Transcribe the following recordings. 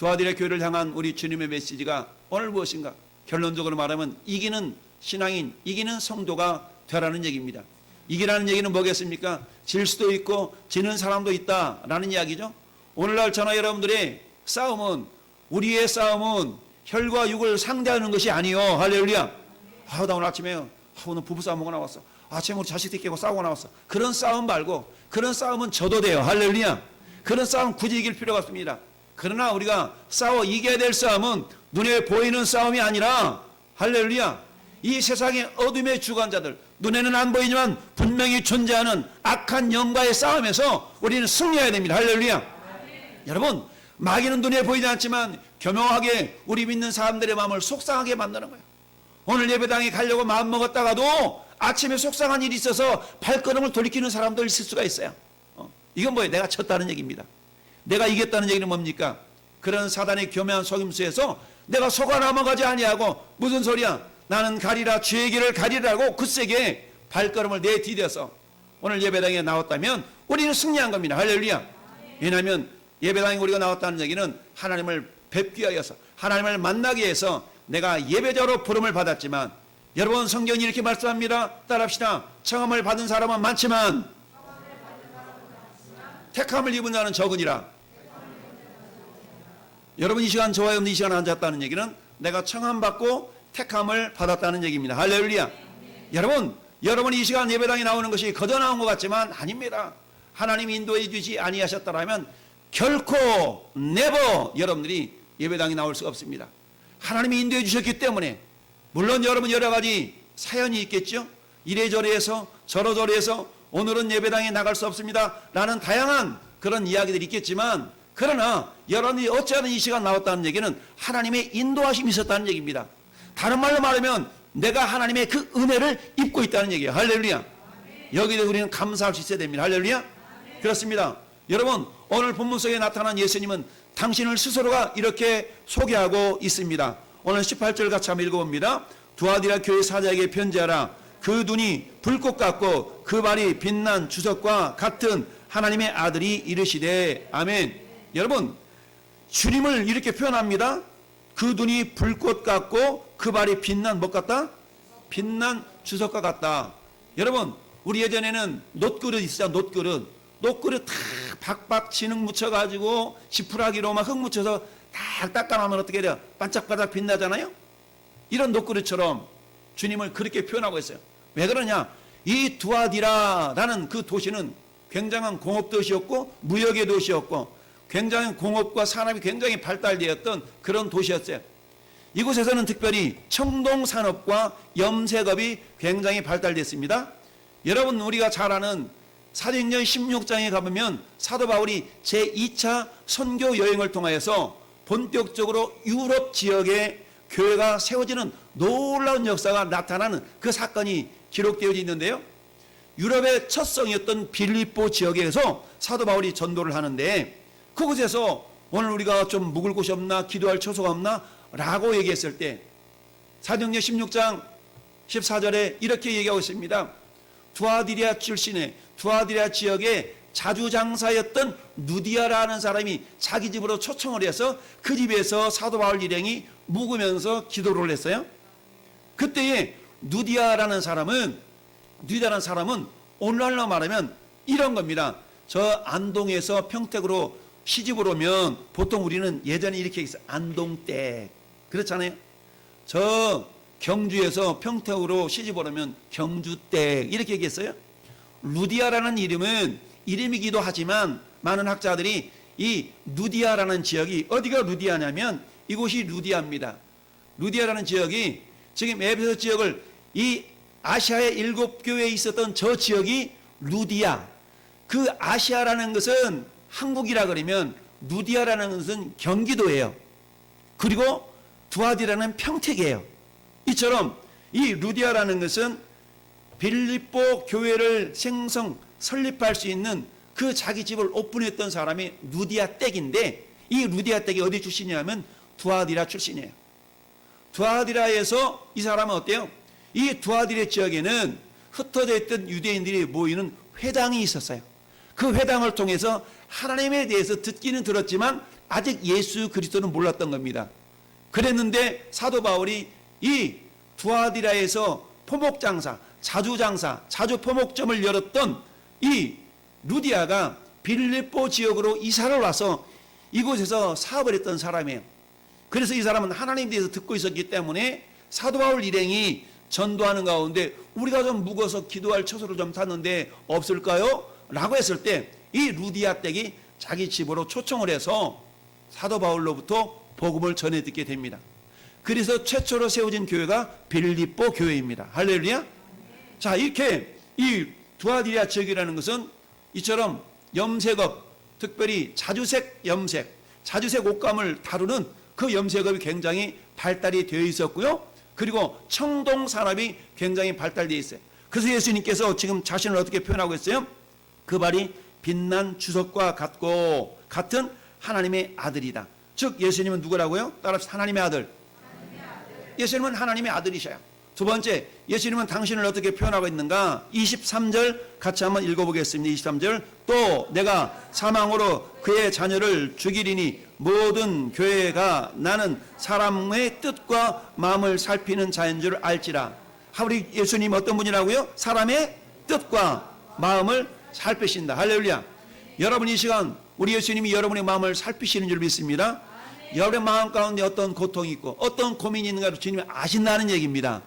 두아디라 교회를 향한 우리 주님의 메시지가 오늘 무엇인가? 결론적으로 말하면 이기는 신앙인, 이기는 성도가 되라는 얘기입니다. 이기라는 얘기는 뭐겠습니까? 질 수도 있고 지는 사람도 있다라는 이야기죠. 오늘날 저나 여러분들의 싸움은, 우리의 싸움은 혈과 육을 상대하는 것이 아니요. 할렐루야. 나 오늘 아침에 오늘 부부싸움 하고 나왔어. 아침에 우리 자식들 깨고 싸우고 나왔어. 그런 싸움 말고, 그런 싸움은 져도 돼요. 할렐루야. 그런 싸움 굳이 이길 필요가 없습니다. 그러나 우리가 싸워 이겨야 될 싸움은 눈에 보이는 싸움이 아니라, 할렐루야, 이 세상의 어둠의 주관자들, 눈에는 안 보이지만 분명히 존재하는 악한 영과의 싸움에서 우리는 승리해야 됩니다. 할렐루야. 여러분, 마귀는 눈에 보이지 않지만 교묘하게 우리 믿는 사람들의 마음을 속상하게 만드는 거예요. 오늘 예배당에 가려고 마음먹었다가도 아침에 속상한 일이 있어서 발걸음을 돌이키는 사람도 있을 수가 있어요. 이건 뭐예요? 내가 졌다는 얘기입니다. 내가 이겼다는 얘기는 뭡니까? 그런 사단의 교묘한 속임수에서 내가 속아 넘어가지 아니하고, 무슨 소리야? 나는 가리라, 주의 길을 가리라고 굳세게 발걸음을 내디뎌서 오늘 예배당에 나왔다면 우리는 승리한 겁니다. 할렐루야. 왜냐하면 예배당에 우리가 나왔다는 얘기는 하나님을 뵙기 위해서, 하나님을 만나기 위해서 내가 예배자로 부름을 받았지만, 여러분 성경이 이렇게 말씀합니다. 따라합시다. 청함을 받은 사람은 많지만 택함을 입은 자는 적으니라. 여러분 이 시간 저와 여러분 이 시간 앉았다는 얘기는 내가 청함받고 택함을 받았다는 얘기입니다. 할렐루야. 여러분 이 시간 예배당에 나오는 것이 거저 나온 것 같지만 아닙니다. 하나님이 인도해 주지 아니하셨더라면 결코 never 여러분들이 예배당에 나올 수가 없습니다. 하나님이 인도해 주셨기 때문에, 물론 여러분 여러 가지 사연이 있겠죠. 이래저래 해서 저러저래 해서 오늘은 예배당에 나갈 수 없습니다 라는 다양한 그런 이야기들이 있겠지만, 그러나 여러분이 어찌하든 이 시간 나왔다는 얘기는 하나님의 인도하심이 있었다는 얘기입니다. 다른 말로 말하면 내가 하나님의 그 은혜를 입고 있다는 얘기예요. 할렐루야. 여기에 우리는 감사할 수 있어야 됩니다. 할렐루야. 그렇습니다. 여러분 오늘 본문 속에 나타난 예수님은 당신을 스스로가 이렇게 소개하고 있습니다. 오늘 18절 같이 한번 읽어봅니다. 두아디라 교회 사자에게 편지하라. 그 눈이 불꽃 같고 그 발이 빛난 주석과 같은 하나님의 아들이 이르시되. 아멘. 여러분 주님을 이렇게 표현합니다. 그 눈이 불꽃 같고 그 발이 빛난 뭐 같다? 빛난 주석과 같다. 여러분 우리 예전에는 놋그릇 있었잖아. 놋그릇 다 박박 진흙 묻혀가지고 지푸라기로 막 흙 묻혀서 다 닦아놓으면 어떻게 돼요? 반짝반짝 빛나잖아요. 이런 놋그릇처럼 주님을 그렇게 표현하고 있어요. 왜 그러냐? 이 두아디라라는 그 도시는 굉장한 공업도시였고 무역의 도시였고 굉장히 공업과 산업이 굉장히 발달되었던 그런 도시였어요. 이곳에서는 특별히 청동산업과 염색업이 굉장히 발달됐습니다. 여러분 우리가 잘 아는 사도행전 16장에 가보면 사도 바울이 제2차 선교 여행을 통하여서 본격적으로 유럽 지역에 교회가 세워지는 놀라운 역사가 나타나는 그 사건이 기록되어 있는데요. 유럽의 첫 성이었던 빌립보 지역에서 사도 바울이 전도를 하는데, 그곳에서 오늘 우리가 좀 묵을 곳이 없나, 기도할 처소가 없나 라고 얘기했을 때 사도행전 16장 14절에 이렇게 얘기하고 있습니다. 두아디라 출신의 두아디라 지역의 자주장사였던 누디아라는 사람이 자기 집으로 초청을 해서 그 집에서 사도 바울 일행이 묵으면서 기도를 했어요. 그때에 누디아라는 사람은 오늘날로 말하면 이런 겁니다. 저 안동에서 평택으로 시집을 오면 보통 우리는 예전에 이렇게 했어요. 안동댁. 그렇잖아요. 저 경주에서 평택으로 시집을 오면 경주댁 이렇게 얘기했어요. 루디아라는 이름은 이름이기도 하지만 많은 학자들이 이 루디아라는 지역이 어디가 루디아냐면 이곳이 루디아입니다. 루디아라는 지역이 지금 에베소 지역을 이 아시아의 7교회에 있었던 저 지역이 루디아. 그 아시아라는 것은 한국이라 그러면 루디아라는 것은 경기도예요. 그리고 두아디라는 평택이에요. 이처럼 이 루디아라는 것은 빌립보 교회를 설립할 수 있는 그 자기 집을 오픈했던 사람이 루디아 댁인데, 이 루디아 댁이 어디 출신이냐면 두아디라 출신이에요. 두아디라에서 이 사람은 어때요? 이 두아디라 지역에는 흩어져 있던 유대인들이 모이는 회당이 있었어요. 그 회당을 통해서 하나님에 대해서 듣기는 들었지만 아직 예수 그리스도는 몰랐던 겁니다. 그랬는데 사도 바울이 이 두아디라에서 포목장사, 자주 포목점을 열었던 이 루디아가 빌립보 지역으로 이사를 와서 이곳에서 사업을 했던 사람이에요. 그래서 이 사람은 하나님에 대해서 듣고 있었기 때문에 사도 바울 일행이 전도하는 가운데 우리가 좀 묵어서 기도할 처소를 좀 찾는데 없을까요? 라고 했을 때 이 루디아 댁이 자기 집으로 초청을 해서 사도 바울로부터 복음을 전해 듣게 됩니다. 그래서 최초로 세워진 교회가 빌립보 교회입니다. 할렐루야. 자, 이렇게 이 두아디라 지역이라는 것은 이처럼 염색업, 특별히 자주색 염색, 자주색 옷감을 다루는 그 염색업이 굉장히 발달이 되어 있었고요. 그리고 청동 산업이 굉장히 발달되어 있어요. 그래서 예수님께서 지금 자신을 어떻게 표현하고 있어요? 그 발이 빛난 주석과 같은 하나님의 아들이다. 즉 예수님은 누구라고요? 따라서 하나님의 아들. 예수님은 하나님의 아들이셔요. 두 번째, 예수님은 당신을 어떻게 표현하고 있는가? 23절 같이 한번 읽어보겠습니다. 23절, 또 내가 사망으로 그의 자녀를 죽이리니 모든 교회가 나는 사람의 뜻과 마음을 살피는 자인 줄 알지라. 우리 예수님 어떤 분이라고요? 사람의 뜻과 마음을 살피신다. 할렐루야. 여러분 이 시간 우리 예수님이 여러분의 마음을 살피시는 줄 믿습니다. 여러분의 마음 가운데 어떤 고통이 있고 어떤 고민이 있는가를 주님이 아신다는 얘기입니다.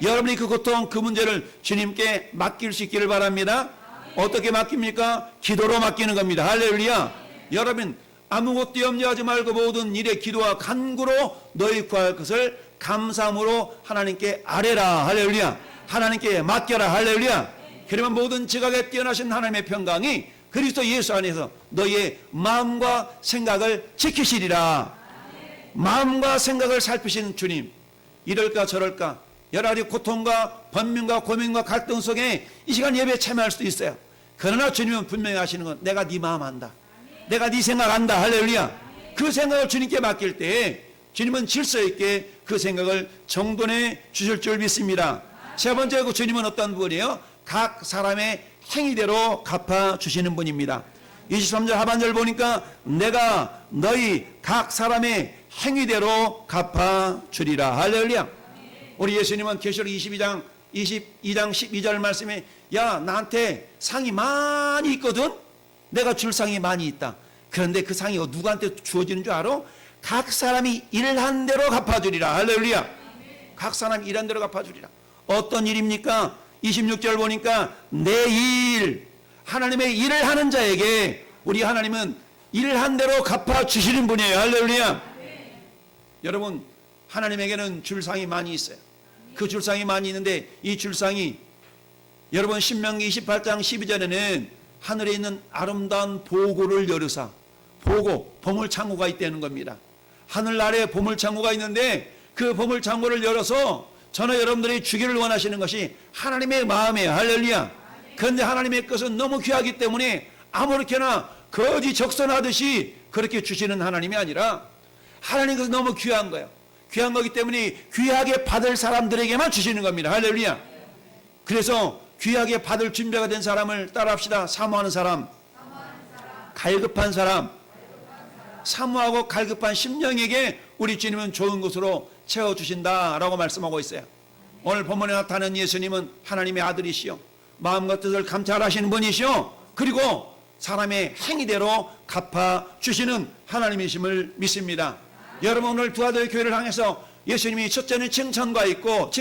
여러분이 그 고통, 그 문제를 주님께 맡길 수 있기를 바랍니다. 어떻게 맡깁니까? 기도로 맡기는 겁니다. 할렐루야. 여러분 아무것도 염려하지 말고 모든 일에 기도와 간구로 너희 구할 것을 감사함으로 하나님께 아뢰라. 할렐루야. 하나님께 맡겨라. 할렐루야. 그러면 모든 지각에 뛰어나신 하나님의 평강이 그리스도 예수 안에서 너희의 마음과 생각을 지키시리라. 마음과 생각을 살피시는 주님, 이럴까 저럴까 여러 가지 고통과 번민과 고민과 갈등 속에 이 시간 예배에 참여할 수도 있어요. 그러나 주님은 분명히 하시는 건 내가 네 마음 안다. 내가 네 생각 안다. 할렐루야. 그 생각을 주님께 맡길 때 주님은 질서 있게 그 생각을 정돈해 주실 줄 믿습니다. 세 번째, 그 주님은 어떤 분이에요? 각 사람의 행위대로 갚아주시는 분입니다. 23절 하반절 보니까 내가 너희 각 사람의 행위대로 갚아주리라. 할렐루야. 우리 예수님은 계시록 22장 12절 말씀에 야 나한테 상이 많이 있거든. 내가 줄 상이 많이 있다. 그런데 그 상이 누구한테 주어지는 줄 알아? 각 사람이 일한 대로 갚아주리라. 할렐루야. 각 사람이 일한 대로 갚아주리라. 어떤 일입니까? 26절 보니까 내 일, 하나님의 일을 하는 자에게 우리 하나님은 일한 대로 갚아주시는 분이에요. 할렐루야. 여러분 하나님에게는 줄상이 많이 있어요. 그 줄상이 많이 있는데 이 줄상이 여러분 신명기 28장 12절에는 하늘에 있는 아름다운 보고를 열으사 보물창고가 있다는 겁니다. 하늘 아래에 보물창고가 있는데 그 보물창고를 열어서 저는 여러분들이 주기를 원하시는 것이 하나님의 마음이에요. 할렐루야. 그런데 하나님의 것은 너무 귀하기 때문에 아무렇게나 거지 적선하듯이 그렇게 주시는 하나님이 아니라 하나님 것은 너무 귀한 거예요. 귀한 거기 때문에 귀하게 받을 사람들에게만 주시는 겁니다. 할렐루야. 그래서 귀하게 받을 준비가 된 사람을 따라합시다. 사모하는 사람, 갈급한 사람, 사모하고 갈급한 심령에게 우리 주님은 좋은 것으로 채워주신다라고 말씀하고 있어요. 오늘 본문에 나타나는 예수님은 하나님의 아들이시오. 마음과 뜻을 감찰하시는 분이시오. 그리고 사람의 행위대로 갚아주시는 하나님이심을 믿습니다. 여러분 오늘 두아들 교회를 향해서 예수님이 첫째는 칭찬이 있고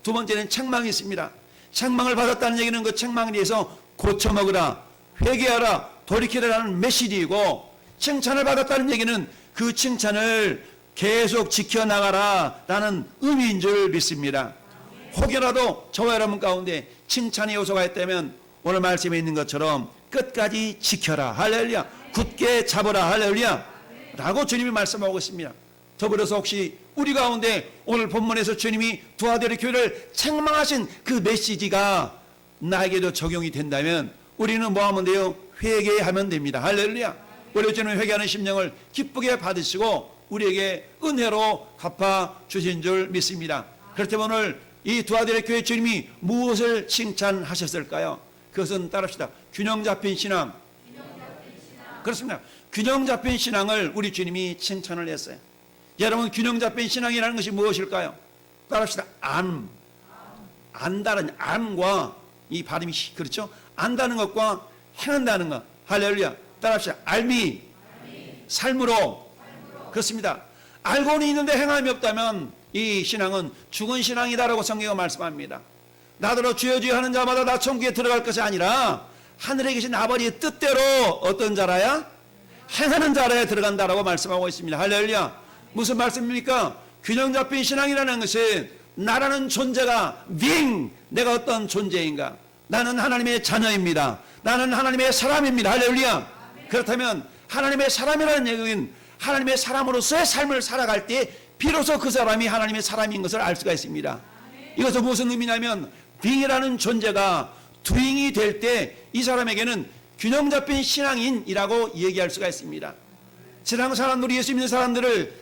두 번째는 책망이 있습니다. 책망을 받았다는 얘기는 그 책망에 대해서 고쳐먹으라, 회개하라, 돌이키라라는 메시지이고, 칭찬을 받았다는 얘기는 그 칭찬을 계속 지켜나가라라는 의미인 줄 믿습니다. 혹여라도 저와 여러분 가운데 칭찬의 요소가 있다면 오늘 말씀에 있는 것처럼 끝까지 지켜라. 할렐루야. 굳게 잡아라. 할렐루야. 라고 주님이 말씀하고 있습니다. 더불어서 혹시 우리 가운데 오늘 본문에서 주님이 두아들의 교회를 책망하신 그 메시지가 나에게도 적용이 된다면 우리는 뭐 하면 돼요? 회개하면 됩니다. 할렐루야. 우리 주님은 회개하는 심령을 기쁘게 받으시고 우리에게 은혜로 갚아주신 줄 믿습니다. 그렇다면 오늘 이 두아들의 교회 주님이 무엇을 칭찬하셨을까요? 그것은 따릅시다. 균형 잡힌 신앙. 그렇습니다. 균형 잡힌 신앙을 우리 주님이 칭찬을 했어요. 여러분, 균형 잡힌 신앙이라는 것이 무엇일까요? 따라합시다. 안다는 안과 이 발음이 그렇죠? 안다는 것과 행한다는 것. 할렐루야. 따라합시다. 알미 삶으로. 그렇습니다. 알고는 있는데 행함이 없다면 이 신앙은 죽은 신앙이다라고 성경은 말씀합니다. 나더러 주여 주여 하는 자마다 나 천국에 들어갈 것이 아니라 하늘에 계신 아버지의 뜻대로 어떤 자라야? 행하는 자라야 들어간다라고 말씀하고 있습니다. 할렐루야. 무슨 말씀입니까? 균형 잡힌 신앙이라는 것은 나라는 존재가 내가 어떤 존재인가? 나는 하나님의 자녀입니다. 나는 하나님의 사람입니다. 할렐루야. 그렇다면 하나님의 사람이라는 얘기는 하나님의 사람으로서의 삶을 살아갈 때 비로소 그 사람이 하나님의 사람인 것을 알 수가 있습니다. 이것은 무슨 의미냐면 being이라는 존재가 doing이 될 때 이 사람에게는 균형 잡힌 신앙인이라고 얘기할 수가 있습니다. 세상 사람들이 예수 믿는 사람들을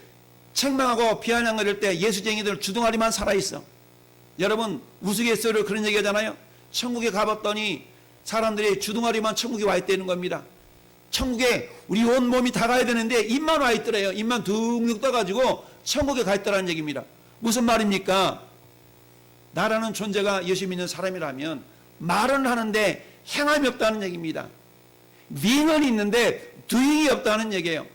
책망하고 비아냥거릴 때 예수쟁이들 주둥아리만 살아있어. 여러분 우스갯소리로 그런 얘기 하잖아요. 천국에 가봤더니 사람들이 주둥아리만 천국에 와 있다는 겁니다. 천국에 우리 온 몸이 다 가야 되는데 입만 와 있더래요. 입만 둥둥 떠가지고 천국에 가 있다는 얘기입니다. 무슨 말입니까? 나라는 존재가 예수 믿는 사람이라면 말은 하는데 행함이 없다는 얘기입니다. being은 있는데 doing이 없다는 얘기예요.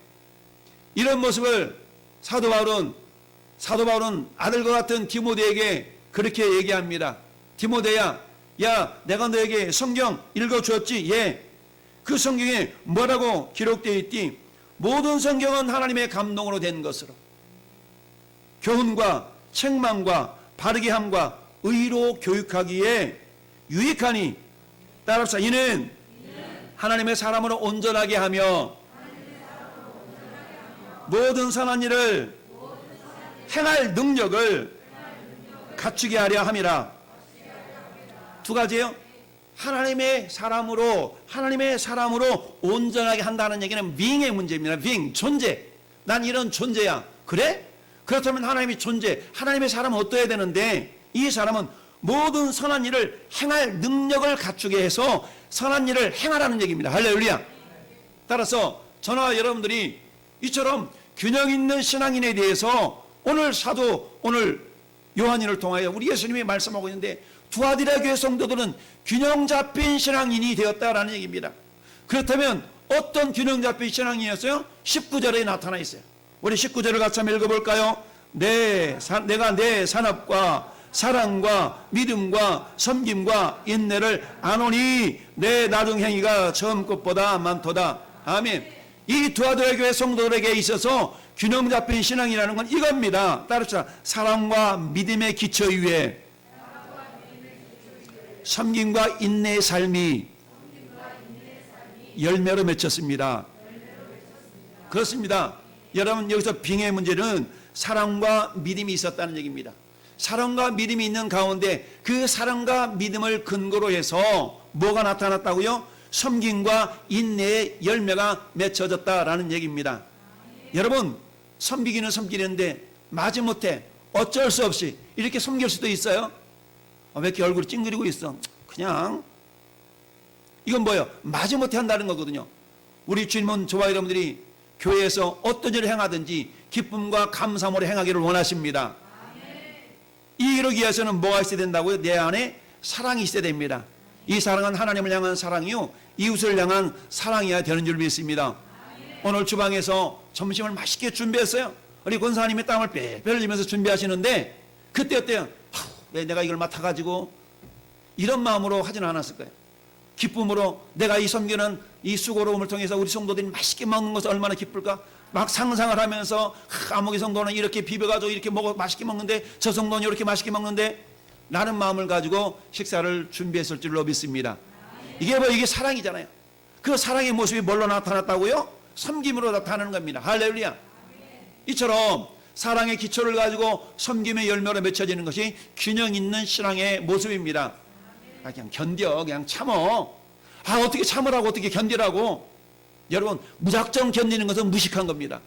이런 모습을 사도 바울은 아들과 같은 디모데에게 그렇게 얘기합니다. 디모데야, 야, 내가 너에게 성경 읽어주었지? 예. 그 성경에 뭐라고 기록되어 있디? 모든 성경은 하나님의 감동으로 된 것으로 교훈과 책망과 바르게 함과 의로 교육하기에 유익하니. 따라합시다. 이는 하나님의 사람으로 온전하게 하며 모든 선한 일을 행할 능력을 갖추게 하려 함이라. 두 가지예요. 하나님의 사람으로 온전하게 한다는 얘기는 being의 문제입니다. being, 존재. 난 이런 존재야. 그래? 그렇다면 하나님의 존재, 하나님의 사람은 어떠해야 되는데 이 사람은 모든 선한 일을 행할 능력을 갖추게 해서 선한 일을 행하라는 얘기입니다. 할렐루야. 따라서 저와 여러분들이 이처럼 균형 있는 신앙인에 대해서 오늘 요한인을 통하여 우리 예수님이 말씀하고 있는데 두아디라 교회 성도들은 균형 잡힌 신앙인이 되었다라는 얘기입니다. 그렇다면 어떤 균형 잡힌 신앙인이었어요? 19절에 나타나 있어요. 우리 19절을 같이 한번 읽어볼까요? 내가 내 산업과 사랑과 믿음과 섬김과 인내를 아노니 내 나중 행위가 처음 것보다 많도다. 아멘. 이 두아디라 교회 성도들에게 있어서 균형 잡힌 신앙이라는 건 이겁니다. 따라서 사랑과 믿음의 기초 위에 섬김과 인내의 삶이 열매로 맺혔습니다. 그렇습니다. 여러분 여기서 빙의 문제는 사랑과 믿음이 있었다는 얘기입니다. 사랑과 믿음이 있는 가운데 그 사랑과 믿음을 근거로 해서 뭐가 나타났다고요? 섬김과 인내의 열매가 맺혀졌다라는 얘기입니다. 여러분 섬기기는 섬기는데 마지못해 어쩔 수 없이 이렇게 섬길 수도 있어요. 왜 이렇게 얼굴이 찡그리고 있어? 그냥 이건 뭐예요? 마지못해 한다는 거거든요. 우리 주님은 저와 여러분들이 교회에서 어떤 일을 행하든지 기쁨과 감사함으로 행하기를 원하십니다. 이러기 위해서는 뭐가 있어야 된다고요? 내 안에 사랑이 있어야 됩니다. 이 사랑은 하나님을 향한 사랑이요 이웃을 향한 사랑이어야 되는 줄 믿습니다. 오늘 주방에서 점심을 맛있게 준비했어요. 우리 권사님이 땀을 빼빼 흘리면서 준비하시는데 그때 어때요? 왜 내가 이걸 맡아가지고 이런 마음으로 하지는 않았을 거예요. 기쁨으로 내가 이 섬기는 이 수고로움을 통해서 우리 성도들이 맛있게 먹는 것을 얼마나 기쁠까? 막 상상을 하면서 아무개 성도는 이렇게 비벼가지고 이렇게 맛있게 먹는데 저 성도는 이렇게 맛있게 먹는데 라는 마음을 가지고 식사를 준비했을 줄로 믿습니다. 이게 사랑이잖아요. 그 사랑의 모습이 뭘로 나타났다고요? 섬김으로 나타나는 겁니다. 할렐루야. 이처럼 사랑의 기초를 가지고 섬김의 열매로 맺혀지는 것이 균형 있는 신앙의 모습입니다. 그냥 견뎌, 그냥 참어. 어떻게 참으라고, 어떻게 견디라고. 여러분 무작정 견디는 것은 무식한 겁니다.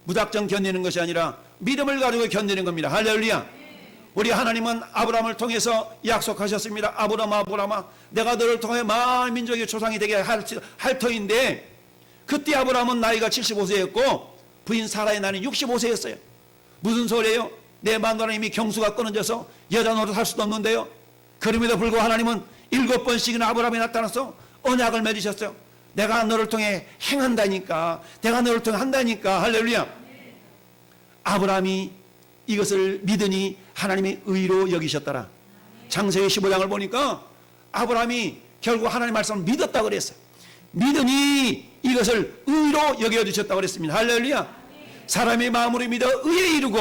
무작정 견디는 것이 아니라 믿음을 가지고 견디는 겁니다. 할렐루야. 우리 하나님은 아브라함을 통해서 약속하셨습니다. 아브라함아 내가 너를 통해 많은 민족의 조상이 되게 할 터인데 그때 아브라함은 나이가 75세였고 부인 사라의 나이는 65세였어요. 무슨 소리예요? 내 마누라는 이미 경수가 끊어져서 여자 노릇 할 수도 없는데요. 그럼에도 불구하고 하나님은 7번씩이나 아브라함에 나타나서 언약을 맺으셨어요. 내가 너를 통해 행한다니까, 내가 너를 통해 한다니까. 할렐루야. 아브라함이 이것을 믿으니 하나님의 의로 여기셨더라. 창세기 15장을 보니까 아브라함이 결국 하나님 말씀을 믿었다고 그랬어요. 믿으니 이것을 의로 여겨주셨다고 그랬습니다. 할렐루야. 사람이 마음으로 믿어 의에 이르고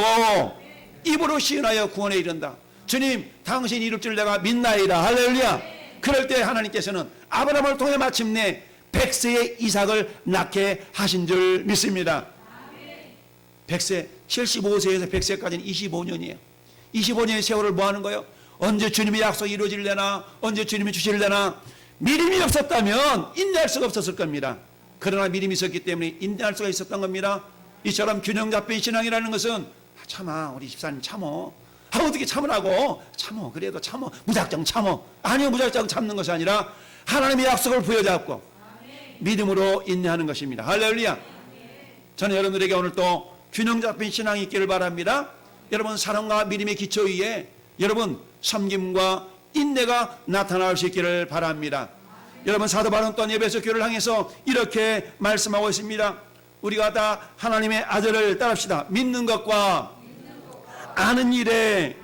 입으로 시인하여 구원에 이른다. 주님, 당신이 이룰 줄 내가 믿나이다. 할렐루야. 그럴 때 하나님께서는 아브라함을 통해 마침내 100세의 이삭을 낳게 하신 줄 믿습니다. 100세, 75세에서 100세까지는 25년이에요. 25년의 세월을 뭐 하는 거예요? 언제 주님의 약속이 이루어질려나, 언제 주님이 주실려나. 믿음이 없었다면 인내할 수가 없었을 겁니다. 그러나 믿음이 있었기 때문에 인내할 수가 있었던 겁니다. 이처럼 균형 잡힌 신앙이라는 것은 참아, 우리 집사님 참어. 어떻게 참으라고? 참어, 그래도 참어. 무작정 참어. 아니요, 무작정 참는 것이 아니라 하나님의 약속을 부여잡고 믿음으로 인내하는 것입니다. 할렐루야. 저는 여러분들에게 오늘 또 균형 잡힌 신앙이 있기를 바랍니다. 여러분 사랑과 믿음의 기초 위에 여러분 섬김과 인내가 나타날 수 있기를 바랍니다. 여러분 사도 바울은 또 에베소 교회를 향해서 이렇게 말씀하고 있습니다. 우리가 다 하나님의 아들을 따릅시다. 믿는 것과 아는 일에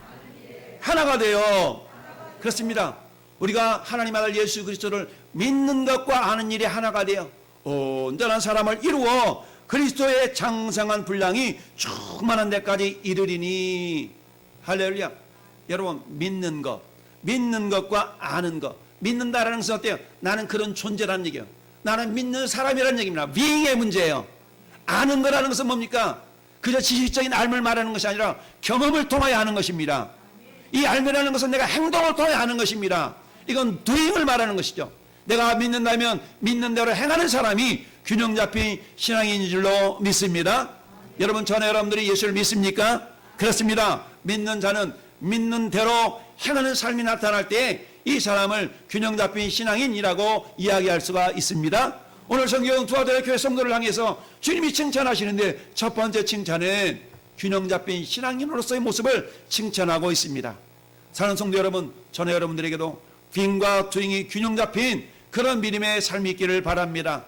하나가 되어. 그렇습니다. 우리가 하나님 아들 예수 그리스도를 믿는 것과 아는 일에 하나가 되어 온전한 사람을 이루어 그리스도의 장성한 분량이 충만한 데까지 이르리니. 할렐루야. 여러분 믿는 것과 아는 것. 믿는다라는 것은 어때요? 나는 그런 존재라는 얘기예요. 나는 믿는 사람이라는 얘기입니다. being의 문제예요. 아는 거라는 것은 뭡니까? 그저 지식적인 알을 말하는 것이 아니라 경험을 통하여 하는 것입니다. 이 알이라는 것은 내가 행동을 통하여 하는 것입니다. 이건 doing을 말하는 것이죠. 내가 믿는다면 믿는 대로 행하는 사람이 균형 잡힌 신앙인 줄로 믿습니다. 여러분 전에 여러분들이 예수를 믿습니까? 그렇습니다. 믿는 자는 믿는 대로 행하는 삶이 나타날 때 이 사람을 균형 잡힌 신앙인이라고 이야기할 수가 있습니다. 오늘 성경 두아들의 교회 성도를 향해서 주님이 칭찬하시는데 첫 번째 칭찬은 균형 잡힌 신앙인으로서의 모습을 칭찬하고 있습니다. 사랑하는 성도 여러분, 저는 여러분들에게도 빙과 두잉이 균형 잡힌 그런 믿음의 삶이 있기를 바랍니다.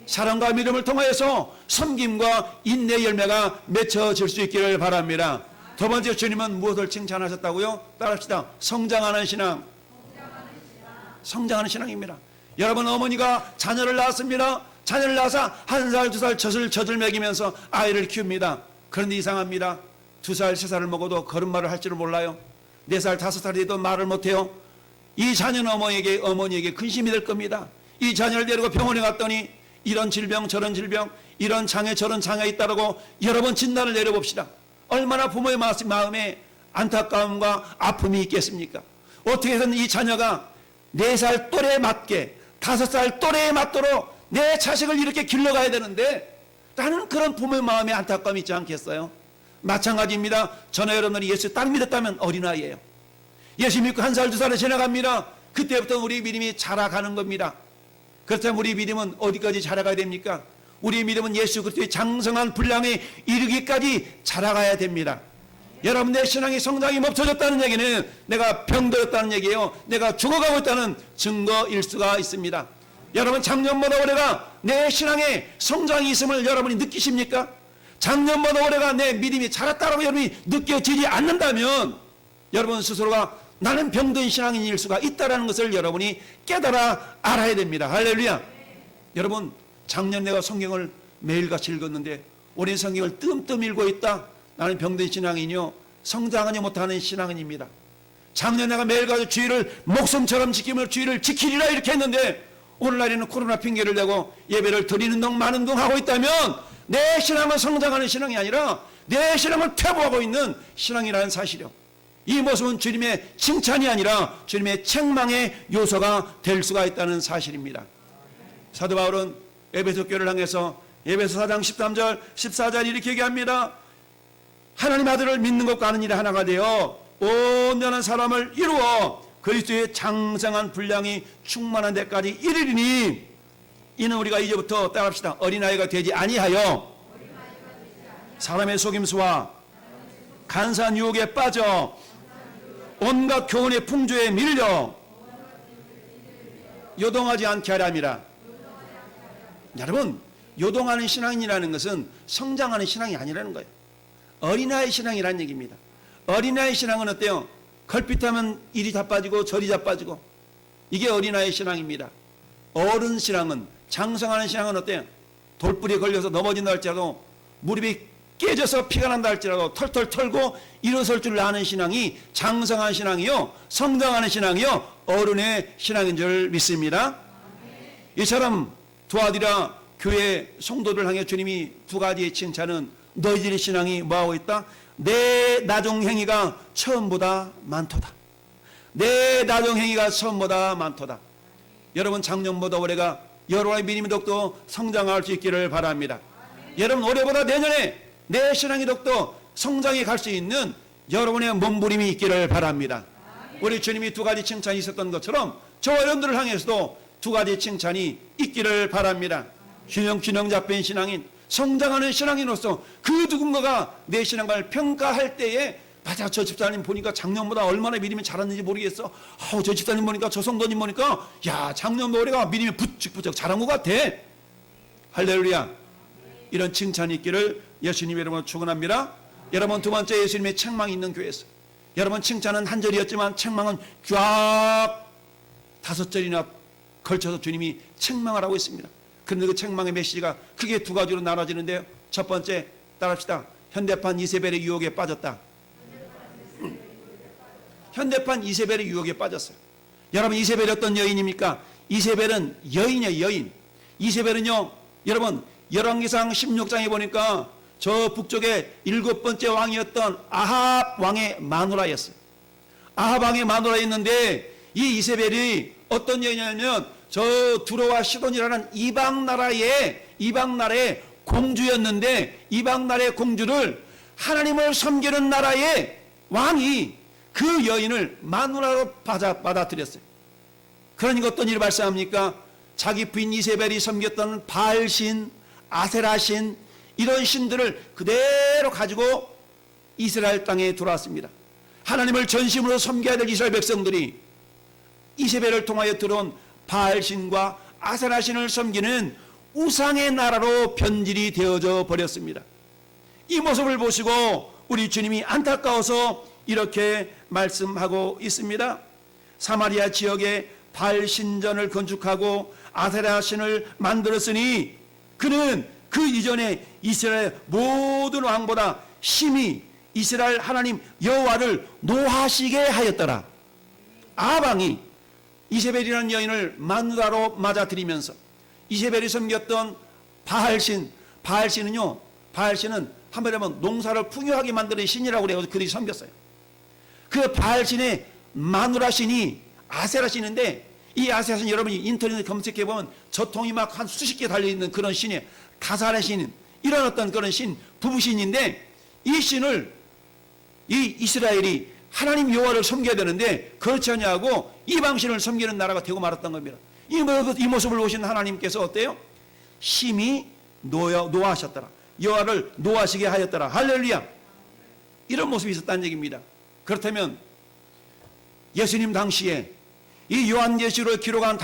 사랑과 믿음을 통하여서 섬김과 인내의 열매가 맺혀질 수 있기를 바랍니다. 두 번째 주님은 무엇을 칭찬하셨다고요? 따라합시다. 성장하는 신앙. 성장하는 신앙입니다. 여러분 어머니가 자녀를 낳았습니다. 자녀를 낳아서 1살, 2살 젖을 먹이면서 아이를 키웁니다. 그런데 이상합니다. 2살, 3살을 먹어도 걸음마를 할 줄을 몰라요. 4살, 5살이 돼도 말을 못해요. 이 자녀는 어머니에게 근심이 될 겁니다. 이 자녀를 데리고 병원에 갔더니 이런 질병 저런 질병 이런 장애 저런 장애 있다라고 여러 번 진단을 내려봅시다. 얼마나 부모의 마음에 안타까움과 아픔이 있겠습니까? 어떻게 해서든 이 자녀가 4살 또래에 맞게 5살 또래에 맞도록 내 자식을 이렇게 길러가야 되는데 라는 그런 부모의 마음에 안타까움이 있지 않겠어요? 마찬가지입니다. 저는 여러분들이 예수 딱 믿었다면 어린아이예요. 예수 믿고 1살 2살에 지나갑니다. 그때부터 우리 믿음이 자라가는 겁니다. 그렇다면 우리 믿음은 어디까지 자라가야 됩니까? 우리 믿음은 예수 그리스도의 장성한 분량에 이르기까지 자라가야 됩니다. 여러분의 신앙의 성장이 멈춰졌다는 얘기는 내가 병들었다는 얘기예요. 내가 죽어가고 있다는 증거일 수가 있습니다. 여러분 작년보다 올해가 내 신앙의 성장이 있음을 여러분이 느끼십니까? 작년보다 올해가 내 믿음이 자랐다고 여러분이 느껴지지 않는다면 여러분 스스로가 나는 병든 신앙인일 수가 있다는 것을 여러분이 깨달아 알아야 됩니다. 할렐루야. 여러분 작년 내가 성경을 매일같이 읽었는데 올해 성경을 뜸뜸 읽고 있다. 나는 병든 신앙인이요 성장하지 못하는 신앙인입니다. 작년 내가 매일같이 주의를 목숨처럼 지키며 주의를 지키리라 이렇게 했는데 오늘날에는 코로나 핑계를 대고 예배를 드리는 동 마는 동 하고 있다면 내 신앙은 성장하는 신앙이 아니라 내 신앙을 퇴보하고 있는 신앙이라는 사실이요. 이 모습은 주님의 칭찬이 아니라 주님의 책망의 요소가 될 수가 있다는 사실입니다. 사도 바울은 에베소 교회를 향해서 에베소 4장 13절 14절 이렇게 얘기합니다. 하나님 아들을 믿는 것과 아는 일에 하나가 되어 온전한 사람을 이루어 그리스도의 장성한 분량이 충만한 데까지 이르리니 이는 우리가 이제부터 따라합시다. 어린아이가 되지 아니하여 사람의 속임수와 간사한 유혹에 빠져 온갖 교훈의 풍조에 밀려 요동하지 않게 하려 함이라. 여러분, 요동하는 신앙이라는 것은 성장하는 신앙이 아니라는 거예요. 어린아이 신앙이라는 얘기입니다. 어린아이 신앙은 어때요? 걸핏하면 이리 자빠지고 저리 자빠지고, 이게 어린아이 신앙입니다. 어른 신앙은, 장성하는 신앙은 어때요? 돌불에 걸려서 넘어진다 할지라도, 무릎이 깨져서 피가 난다 할지라도 털털 털고 일어설 줄 아는 신앙이 장성한 신앙이요, 성장하는 신앙이요, 어른의 신앙인 줄 믿습니다. 이처럼 도와드려 교회 성도들 향해 주님이 두 가지의 칭찬은, 너희들의 신앙이 뭐하고 있다? 내 나중행위가 처음보다 많도다. 내 나중행위가 처음보다 많도다. 여러분, 작년보다 올해가 여러분의 믿음의 덕도 성장할 수 있기를 바랍니다. 여러분, 올해보다 내년에 내 신앙의 덕도 성장해 갈 수 있는 여러분의 몸부림이 있기를 바랍니다. 우리 주님이 두 가지 칭찬이 있었던 것처럼 저와 여러분들을 향해서도 두 가지 칭찬이 있기를 바랍니다. 균형 잡힌 신앙인, 성장하는 신앙인으로서 그 누군가가 내 신앙을 평가할 때에, 맞아, 저 집사님 보니까 작년보다 얼마나 믿음이 자랐는지 모르겠어. 저 집사님 보니까, 저 성도님 보니까, 야, 작년보다 올해가 믿음이 부쩍부쩍 자란 것 같아. 할렐루야. 이런 칭찬이 있기를 예수님 여러분 축원합니다. 여러분, 두 번째, 예수님의 책망이 있는 교회에서, 여러분, 칭찬은 한 절이었지만 책망은 쫙 5절이나 걸쳐서 주님이 책망을 하고 있습니다. 그런데 그 책망의 메시지가 크게 두 가지로 나눠지는데요. 첫 번째, 따라합시다. 현대판 이세벨의 유혹에 빠졌다. 현대판 이세벨의 유혹에 빠졌어요. 여러분, 이세벨이 어떤 여인입니까? 이세벨은 여인이에요, 여인. 이세벨은요, 여러분, 열왕기상 16장에 보니까 저 북쪽의 7번째 왕이었던 아합 왕의 마누라였어요. 아합 왕의 마누라였는데, 이 이세벨이 어떤 여인이냐면 저 두로와 시돈이라는 이방 나라의 공주였는데, 이방 나라의 공주를 하나님을 섬기는 나라의 왕이 그 여인을 마누라로 받아들였어요. 그러니까 어떤 일이 발생합니까? 자기 부인 이세벨이 섬겼던 바알신, 아세라신, 이런 신들을 그대로 가지고 이스라엘 땅에 들어왔습니다. 하나님을 전심으로 섬겨야 될 이스라엘 백성들이 이세벨을 통하여 들어온 바알신과 아세라신을 섬기는 우상의 나라로 변질이 되어져 버렸습니다. 이 모습을 보시고 우리 주님이 안타까워서 이렇게 말씀하고 있습니다. 사마리아 지역에 바알신전을 건축하고 아세라신을 만들었으니 그는 그 이전에 이스라엘 모든 왕보다 심히 이스라엘 하나님 여호와를 노하시게 하였더라. 아방이 이세벨이라는 여인을 마누라로 맞아들이면서 이세벨이 섬겼던 바알신은 한번 하면 농사를 풍요하게 만드는 신이라고 그래서 그들이 섬겼어요. 그 바알신의 마누라 신이 아세라 신인데, 이 아세라 신 여러분이 인터넷에 검색해 보면 저통이 막 한 수십 개 달려 있는 그런 신이에요. 다사라 신, 이런 어떤 그런 신, 부부신인데, 이 신을 이 이스라엘이 하나님 여호와를 섬겨야 되는데 그렇지 않냐고 이방신을 섬기는 나라가 되고 말았던 겁니다. 이 모습을 보신 하나님께서 어때요? 심히 노하셨더라. 여호와를 노하시게 하였더라. 할렐루야. 이런 모습이 있었다는 얘기입니다. 그렇다면 예수님 당시에 이 요한계시록을 기록한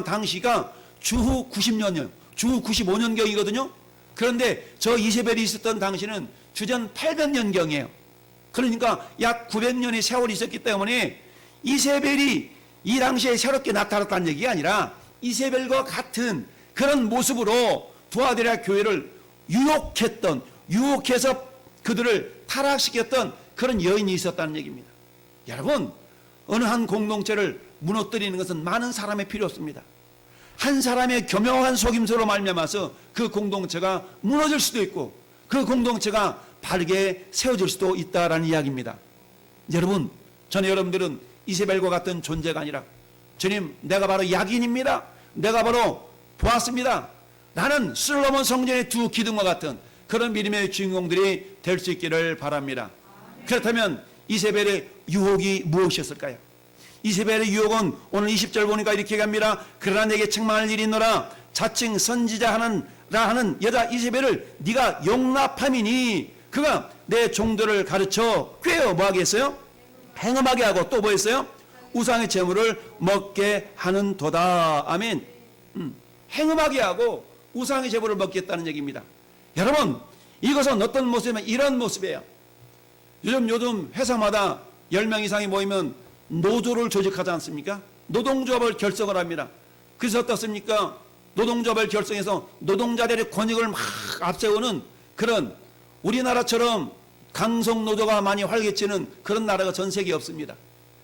당시가 주후 90년이요. 주후 95년경이거든요. 그런데 저 이세벨이 있었던 당시는 주전 800년경이에요. 그러니까 약 900년의 세월이 있었기 때문에 이세벨이 이 당시에 새롭게 나타났다는 얘기가 아니라 이세벨과 같은 그런 모습으로 두아드라 교회를 유혹해서 그들을 타락시켰던 그런 여인이 있었다는 얘기입니다. 여러분, 어느 한 공동체를 무너뜨리는 것은 많은 사람이 필요 없습니다. 한 사람의 교묘한 속임수로 말미암아서 그 공동체가 무너질 수도 있고 그 공동체가 바르게 세워질 수도 있다라는 이야기입니다. 여러분, 저는 여러분들은 이세벨과 같은 존재가 아니라 주님, 내가 바로 약인입니다. 내가 바로 보았습니다. 나는 솔로몬 성전의 두 기둥과 같은 그런 믿음의 주인공들이 될 수 있기를 바랍니다. 그렇다면 이세벨의 유혹이 무엇이었을까요? 이세벨의 유혹은 오늘 20절 보니까 이렇게 얘기합니다. 그러나 내게 책망할 일이 있노라. 자칭 선지자 하는 여자 이세벨을 네가 용납함이니 그가 내 종들을 가르쳐 꾀어 뭐하게 했어요? 행음하게 하고 또 뭐 했어요? 우상의 제물을 먹게 하는 도다. 아멘. 행음하게 하고 우상의 제물을 먹겠다는 얘기입니다. 여러분, 이것은 어떤 모습이면 이런 모습이에요. 요즘 회사마다 10명 이상이 모이면 노조를 조직하지 않습니까? 노동조합을 결성을 합니다. 그래서 어떻습니까? 노동조합을 결성해서 노동자들의 권익을 막 앞세우는 그런, 우리나라처럼 강성노조가 많이 활개치는 그런 나라가 전 세계에 없습니다.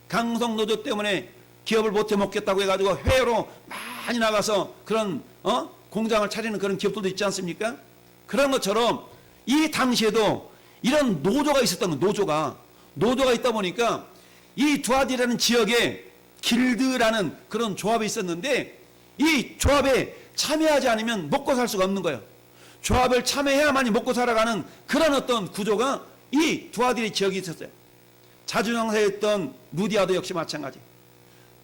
강성노조 때문에 기업을 못해 먹겠다고 해가지고 해외로 많이 나가서 그런 공장을 차리는 그런 기업들도 있지 않습니까? 그런 것처럼 이 당시에도 이런 노조가 있었던 거, 노조가 있다 보니까 이 두아디라는 지역에 길드라는 그런 조합이 있었는데 이 조합에 참여하지 않으면 먹고 살 수가 없는 거예요. 조합을 참여해야만이 먹고 살아가는 그런 어떤 구조가 이 두아디의 지역이 있었어요. 자주장사했던 누디아도 역시 마찬가지.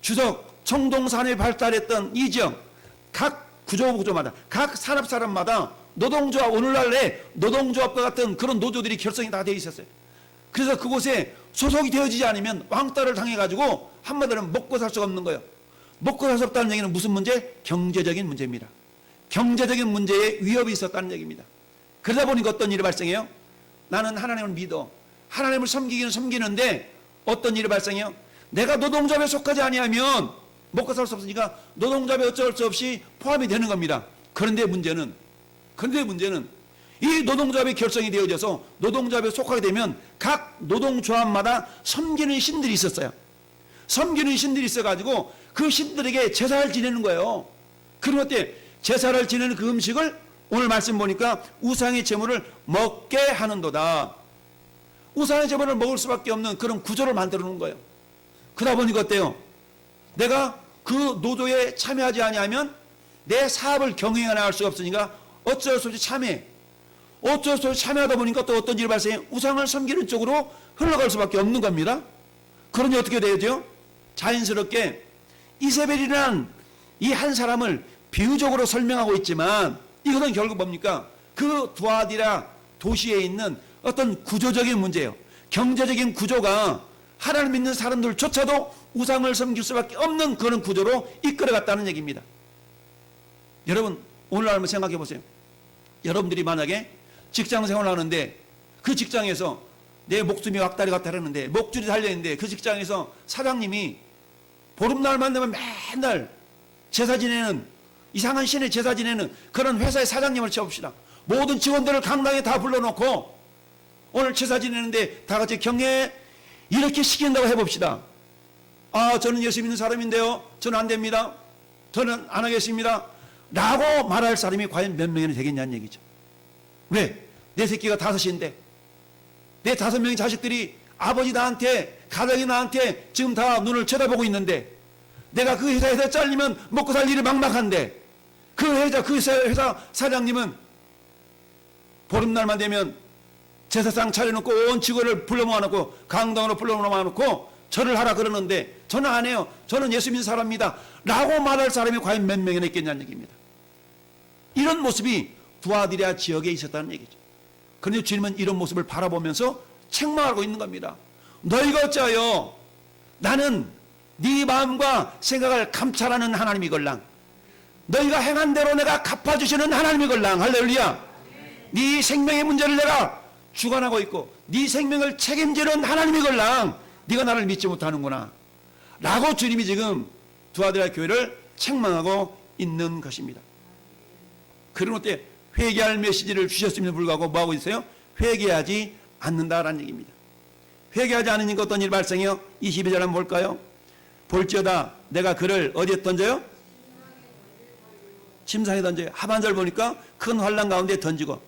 주석 청동산업이 발달했던 이 지역, 각 구조마다, 각 산업 사람마다 노동조합, 오늘날의 노동조합과 같은 그런 노조들이 결성이 다 되어 있었어요. 그래서 그곳에 소속이 되어지지 않으면 왕따를 당해가지고 한마디로 먹고 살 수가 없는 거예요. 먹고 살 수 없다는 얘기는 무슨 문제? 경제적인 문제입니다. 경제적인 문제에 위협이 있었다는 얘기입니다. 그러다 보니까 어떤 일이 발생해요? 나는 하나님을 믿어. 하나님을 섬기기는 섬기는데 어떤 일이 발생해요? 내가 노동조합에 속하지 아니하면 먹고 살 수 없으니까 노동조합에 어쩔 수 없이 포함이 되는 겁니다. 그런데 문제는 이 노동조합이 결성이 되어져서 노동조합에 속하게 되면 각 노동조합마다 섬기는 신들이 있었어요. 섬기는 신들이 있어가지고 그 신들에게 제사를 지내는 거예요. 그럼 어때? 제사를 지내는 그 음식을 오늘 말씀 보니까 우상의 제물을 먹게 하는도다. 우상의 제물을 먹을 수밖에 없는 그런 구조를 만들어 놓은 거예요. 그러다 보니까 어때요? 내가 그 노조에 참여하지 아니하면 내 사업을 경영해 나갈 수가 없으니까 어쩔 수 없이 참여해. 어쩔 수 없이 참여하다 보니까 또 어떤 일이 발생해? 우상을 섬기는 쪽으로 흘러갈 수밖에 없는 겁니다. 그러니 어떻게 되죠? 자연스럽게 이세벨이라는 이 한 사람을 비유적으로 설명하고 있지만 이것은 결국 뭡니까? 그 두아디라 도시에 있는 어떤 구조적인 문제예요. 경제적인 구조가 하나님 믿는 사람들조차도 우상을 섬길 수밖에 없는 그런 구조로 이끌어갔다는 얘기입니다. 여러분, 오늘날 한번 생각해 보세요. 여러분들이 만약에 직장 생활하는데 그 직장에서 내 목숨이 왔다리 갔다리 하는데 목줄이 달려있는데 그 직장에서 사장님이 보름날만 되면 맨날 제사 지내는, 이상한 신의 제사 지내는 그런 회사의 사장님을 쳐봅시다. 모든 직원들을 강당에 다 불러놓고 오늘 제사 지내는데 다 같이 경례 이렇게 시킨다고 해봅시다. 아, 저는 예수 믿는 사람인데요, 저는 안 됩니다, 저는 안 하겠습니다 라고 말할 사람이 과연 몇 명이나 되겠냐는 얘기죠. 왜? 내 새끼가 5인데 내 5명의 자식들이 아버지 나한테, 가족이 나한테 지금 다 눈을 쳐다보고 있는데 내가 그 회사에서 잘리면 먹고 살 일이 막막한데 그 회사 사장님은 보름날만 되면 제사상 차려놓고 온 직원을 불러 모아놓고 강당으로 불러 모아놓고 절을 하라 그러는데 저는 안 해요, 저는 예수 믿는 사람입니다 라고 말할 사람이 과연 몇 명이나 있겠냐는 얘기입니다. 이런 모습이 두아디라 지역에 있었다는 얘기죠. 그런데 주님은 이런 모습을 바라보면서 책망하고 있는 겁니다. 너희가 어찌하여 나는 네 마음과 생각을 감찰하는 하나님이걸랑 너희가 행한 대로 내가 갚아주시는 하나님이걸랑. 할렐루야. 네 생명의 문제를 내가 주관하고 있고 네 생명을 책임지는 하나님이걸랑 네가 나를 믿지 못하는구나 라고 주님이 지금 두아디라 교회를 책망하고 있는 것입니다. 그런 때 회개할 메시지를 주셨음에도 불구하고 뭐하고 있어요? 회개하지 않는다라는 얘기입니다. 회개하지 않으니까 어떤 일 발생해요? 22절 한번 볼까요? 볼지어다 내가 그를 어디에 던져요? 침상에 던져요. 하반절 보니까 큰 환란 가운데 던지고.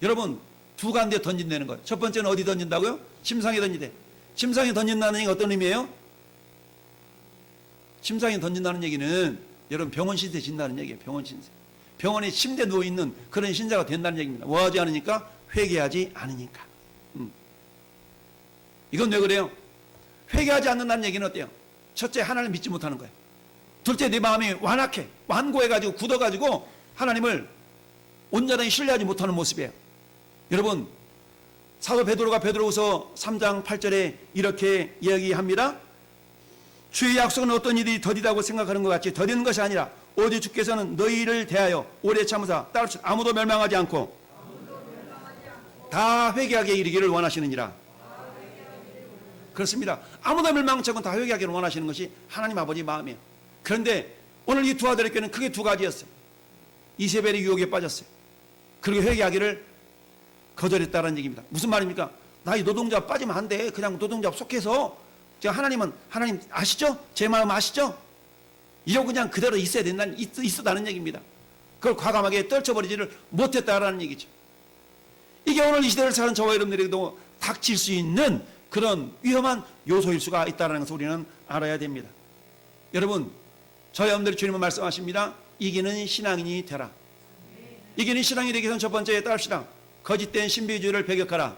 여러분, 두 가운데 던진다는 거예요. 첫 번째는 어디 던진다고요? 침상에 던지대. 침상에 던진다는 얘기가 어떤 의미예요? 침상에 던진다는 얘기는 여러분 병원 신세 진다는 얘기예요. 병원 신세. 병원에 침대에 누워있는 그런 신자가 된다는 얘기입니다. 뭐 하지 않으니까? 회개하지 않으니까. 이건 왜 그래요? 회개하지 않는다는 얘기는 어때요? 첫째, 하나님을 믿지 못하는 거예요. 둘째, 내 마음이 완고해가지고 굳어가지고 하나님을 온전히 신뢰하지 못하는 모습이에요. 여러분, 사도 베드로가 베드로후서 3장 8절에 이렇게 이야기합니다. 주의 약속은 어떤 일이 더디다고 생각하는 것 같이 더디는 것이 아니라 오직 주께서는 너희를 대하여 오래 참으사 따르시 아무도 멸망하지 않고 다 회개하게 이르기를 원하시느니라. 그렇습니다. 아무도 멸망치 않고 다 회개하기를 원하시는 것이 하나님 아버지 마음이에요. 그런데 오늘 이 두 아들의 교회는 크게 두 가지였어요. 이세벨의 유혹에 빠졌어요. 그리고 회개하기를 거절했다는 얘기입니다. 무슨 말입니까? 나 이 노동자 빠지면 안 돼. 그냥 노동자 속해서 하나님 아시죠? 제 마음 아시죠? 이러고 그냥 그대로 있어야 된다는 있었다는 얘기입니다. 그걸 과감하게 떨쳐버리지를 못했다라는 얘기죠. 이게 오늘 이 시대를 사는 저와 여러분들에게도 닥칠 수 있는 그런 위험한 요소일 수가 있다는 것을 우리는 알아야 됩니다. 여러분, 저희 여러분들이 주님은 말씀하십니다. 이기는 신앙인이 되라. 이기는 신앙이 되기 위해서는 첫 번째 따릅시다. 거짓된 신비주의를 배격하라.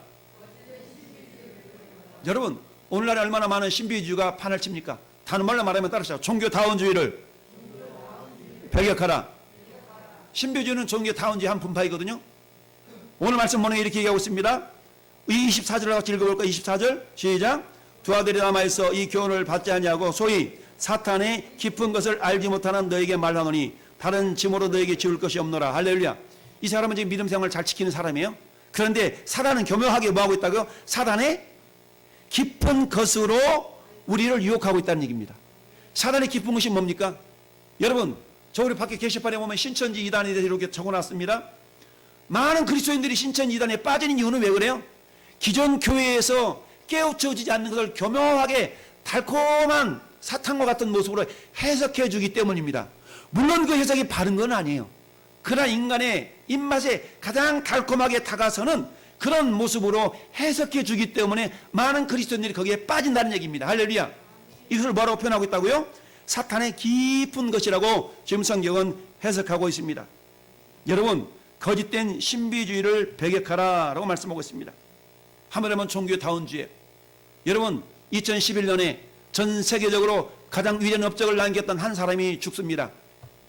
여러분, 오늘날에 얼마나 많은 신비주의가 판을 칩니까? 다른 말로 말하면 따릅시다. 종교다원주의를 배격하라. 신비주의는 종교다원주의 한 분파이거든요. 오늘 말씀 보면 이렇게 얘기하고 있습니다. 24절을 같이 읽어볼까? 24절 시작. 두 아들이 남아있어 이 교훈을 받지 아니하고 소위 사탄의 깊은 것을 알지 못하는 너에게 말하노니 다른 짐으로 너에게 지울 것이 없노라. 할렐루야. 이 사람은 지금 믿음 생활을 잘 지키는 사람이에요. 그런데 사단은 교묘하게 뭐하고 있다고요? 사단의 깊은 것으로 우리를 유혹하고 있다는 얘기입니다. 사단의 깊은 것이 뭡니까? 여러분, 저 우리 밖에 게시판에 보면 신천지 이단에 대해서 이렇게 적어놨습니다. 많은 그리스도인들이 신천지 이단에 빠지는 이유는 왜 그래요? 기존 교회에서 깨우쳐지지 않는 것을 교묘하게 달콤한 사탕과 같은 모습으로 해석해 주기 때문입니다. 물론 그 해석이 바른 건 아니에요. 그러나 인간의 입맛에 가장 달콤하게 다가서는 그런 모습으로 해석해 주기 때문에 많은 그리스도인들이 거기에 빠진다는 얘기입니다. 할렐루야. 이것을 뭐라고 표현하고 있다고요? 사탄의 깊은 것이라고 지금 성경은 해석하고 있습니다. 여러분, 거짓된 신비주의를 배격하라 라고 말씀하고 있습니다. 하물며 종교다원주의. 여러분, 2011년에 전 세계적으로 가장 위대한 업적을 남겼던 한 사람이 죽습니다.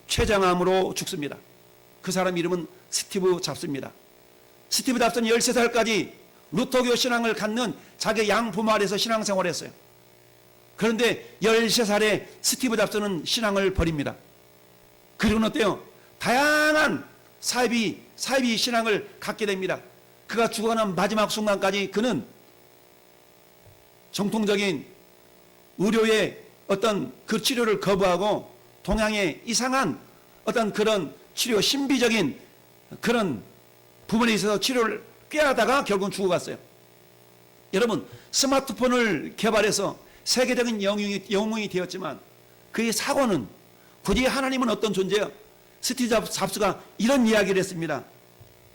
췌장암으로 죽습니다. 그 사람 이름은 스티브 잡스입니다. 스티브 잡스는 13살까지 루터교 신앙을 갖는 자기 양부모 아래서 신앙생활을 했어요. 그런데 13살에 스티브 잡스는 신앙을 버립니다. 그리고는 어때요? 다양한 사이비 신앙을 갖게 됩니다. 그가 죽어가는 마지막 순간까지 그는 정통적인 의료의 어떤 그 치료를 거부하고 동양의 이상한 어떤 그런 치료, 신비적인 그런 부분에 있어서 치료를 꾀하다가 결국은 죽어갔어요. 여러분, 스마트폰을 개발해서 세계적인 영웅이 되었지만 그의 사고는 굳이 하나님은 어떤 존재예요? 스티브 잡스가 이런 이야기를 했습니다.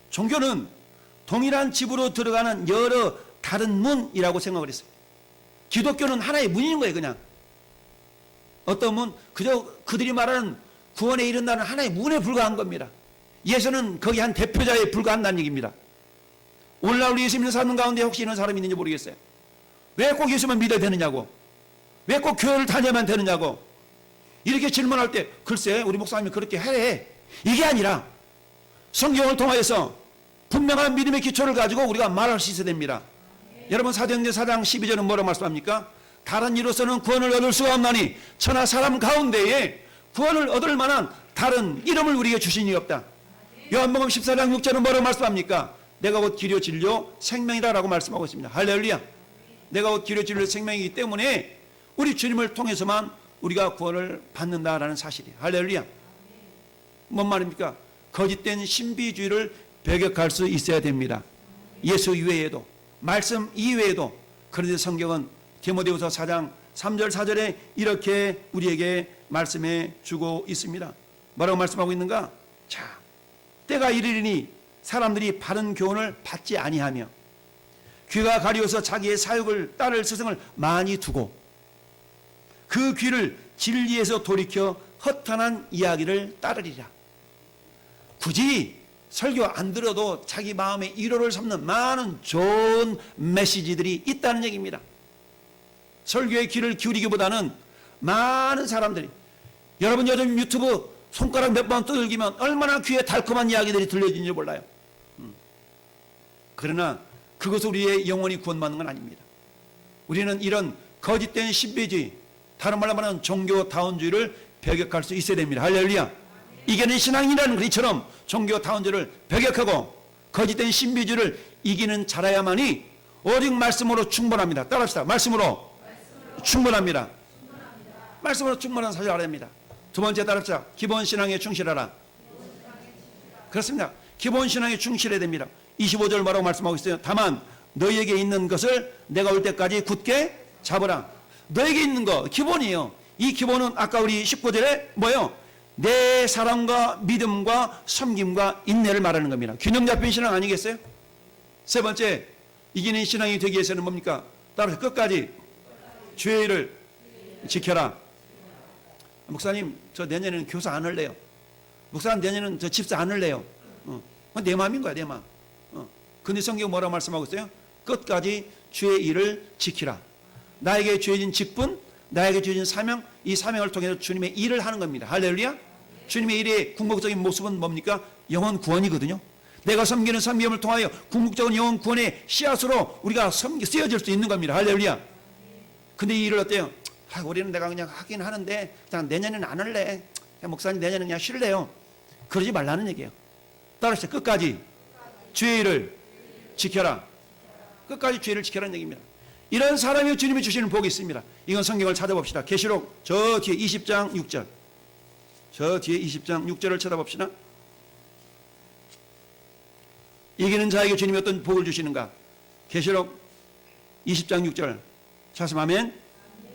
종교는 동일한 집으로 들어가는 여러 다른 문이라고 생각을 했어요. 기독교는 하나의 문인 거예요. 그냥 어떤 문, 그저 그들이 말하는 구원에 이른다는 하나의 문에 불과한 겁니다. 예수는 거기 한 대표자에 불과한다는 얘기입니다. 오늘날 우리 예수 믿는 사람 가운데 혹시 이런 사람이 있는지 모르겠어요. 왜 꼭 예수만 믿어야 되느냐고, 왜 꼭 교회를 다녀야만 되느냐고 이렇게 질문할 때 글쎄 우리 목사님이 그렇게 해, 이게 아니라 성경을 통하여서 분명한 믿음의 기초를 가지고 우리가 말할 수 있어야 됩니다. 여러분, 사도행전 4장 12절은 뭐라고 말씀합니까? 다른 이로서는 구원을 얻을 수가 없나니 천하 사람 가운데에 구원을 얻을 만한 다른 이름을 우리에게 주신 이 없다. 요한복음 14장 6절은 뭐라고 말씀합니까? 내가 곧 길이요 진리요 생명이다 라고 말씀하고 있습니다. 할렐루야. 내가 곧 길이요 진리요 생명이기 때문에 우리 주님을 통해서만 우리가 구원을 받는다라는 사실이에요. 할렐루야. 뭔 말입니까? 거짓된 신비주의를 배격할 수 있어야 됩니다. 예수 이외에도, 말씀 이외에도. 그런데 성경은 디모데후서 4장 3절 4절에 이렇게 우리에게 말씀해 주고 있습니다. 뭐라고 말씀하고 있는가? 자, 때가 이르리니 사람들이 바른 교훈을 받지 아니하며 귀가 가리워서 자기의 사욕을 따를 스승을 많이 두고 그 귀를 진리에서 돌이켜 허탄한 이야기를 따르리라. 굳이 설교 안 들어도 자기 마음의 위로를 삼는 많은 좋은 메시지들이 있다는 얘기입니다. 설교의 귀를 기울이기보다는 많은 사람들이 여러분 요즘 유튜브 손가락 몇 번 두들기면 얼마나 귀에 달콤한 이야기들이 들려지는지 몰라요. 그러나 그것은 우리의 영혼이 구원받는 건 아닙니다. 우리는 이런 거짓된 신비주의, 다른 말로 말하면 종교다운주의를 배격할 수 있어야 됩니다. 할렐루야. 이겨낸 신앙이라는 것, 이처럼 종교다운주의를 배격하고 거짓된 신비주의를 이기는 자라야만이 오직 말씀으로 충분합니다. 따라합시다. 말씀으로 충분합니다. 말씀으로 충분한 사실 알아야 합니다. 두 번째 따라합시다. 기본 신앙에 충실하라. 그렇습니다. 기본 신앙에 충실해야 됩니다. 25절 뭐라고 말씀하고 있어요? 다만 너희에게 있는 것을 내가 올 때까지 굳게 잡으라. 너에게 있는 거 기본이에요. 이 기본은 아까 우리 19절에 뭐요? 내 사랑과 믿음과 섬김과 인내를 말하는 겁니다. 균형 잡힌 신앙 아니겠어요? 세 번째, 이기는 신앙이 되기 위해서는 뭡니까? 따라서 끝까지 죄를 지켜라. 목사님, 저 내년에는 교사 안 할래요. 목사님, 내년에는 저 집사 안 할래요. 내 마음인 거야, 내 마음. 근데 성경 뭐라고 말씀하고 있어요? 끝까지 주의 일을 지키라. 나에게 주어진 직분, 나에게 주어진 사명, 이 사명을 통해서 주님의 일을 하는 겁니다. 할렐루야. 주님의 일의 궁극적인 모습은 뭡니까? 영혼 구원이거든요. 내가 섬기는 섬김을 통하여 궁극적인 영혼 구원의 씨앗으로 우리가 쓰여질 수 있는 겁니다. 할렐루야. 근데 이 일을 어때요? 우리는 내가 그냥 하긴 하는데 그냥 내년에는 안 할래. 목사님 내년에는 그냥 쉴래요. 그러지 말라는 얘기예요. 따라서 끝까지 주의 일을 지켜라. 끝까지 주의 일을 지켜라는 얘기입니다. 이런 사람이 주님이 주시는 복이 있습니다. 이건 성경을 찾아봅시다. 계시록 저 뒤에 20장 6절. 저 뒤에 20장 6절을 쳐다봅시다. 이기는 자에게 주님이 어떤 복을 주시는가? 계시록 20장 6절. 찾으면 아멘.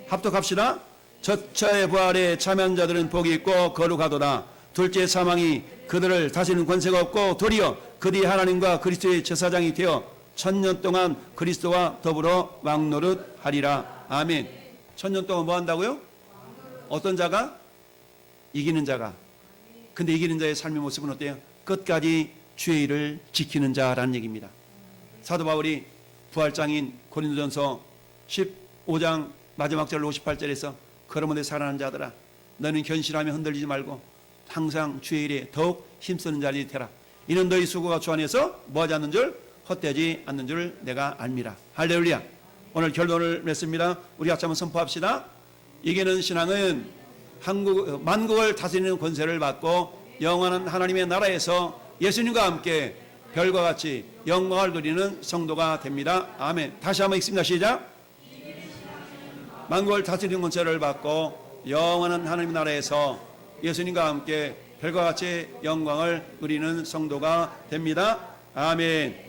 합독합시다. 저처의 부활에 참여한 자들은 복이 있고 거룩하도다. 둘째 사망이 그들을 다스리는 권세가 없고 도리어 그들이 하나님과 그리스도의 제사장이 되어 1000년 동안 그리스도와 더불어 왕노릇하리라. 아멘. 1000년 동안 뭐 한다고요? 어떤 자가? 이기는 자가. 근데 이기는 자의 삶의 모습은 어때요? 끝까지 주의 일을 지키는 자라는 얘기입니다. 사도 바울이 부활장인 고린도전서 15장 마지막 절 58절에서 그러므로 살아난 자들아 너는 견실하며 흔들리지 말고 항상 주의 일에 더욱 힘쓰는 자들이 되라. 이는 너희 수고가 주 안에서 뭐하지 않는 줄 헛되지 않는 줄 내가 압니다. 할렐루야. 오늘 결론을 맺습니다. 우리 같이 한번 선포합시다. 이기는 신앙은 만국을 다스리는 권세를 받고 영원한 하나님의 나라에서 예수님과 함께 별과 같이 영광을 누리는 성도가 됩니다. 아멘. 다시 한번 읽습니다. 시작. 만국을 다스리는 권세를 받고 영원한 하나님의 나라에서 예수님과 함께 별과 같이 영광을 누리는 성도가 됩니다. 아멘.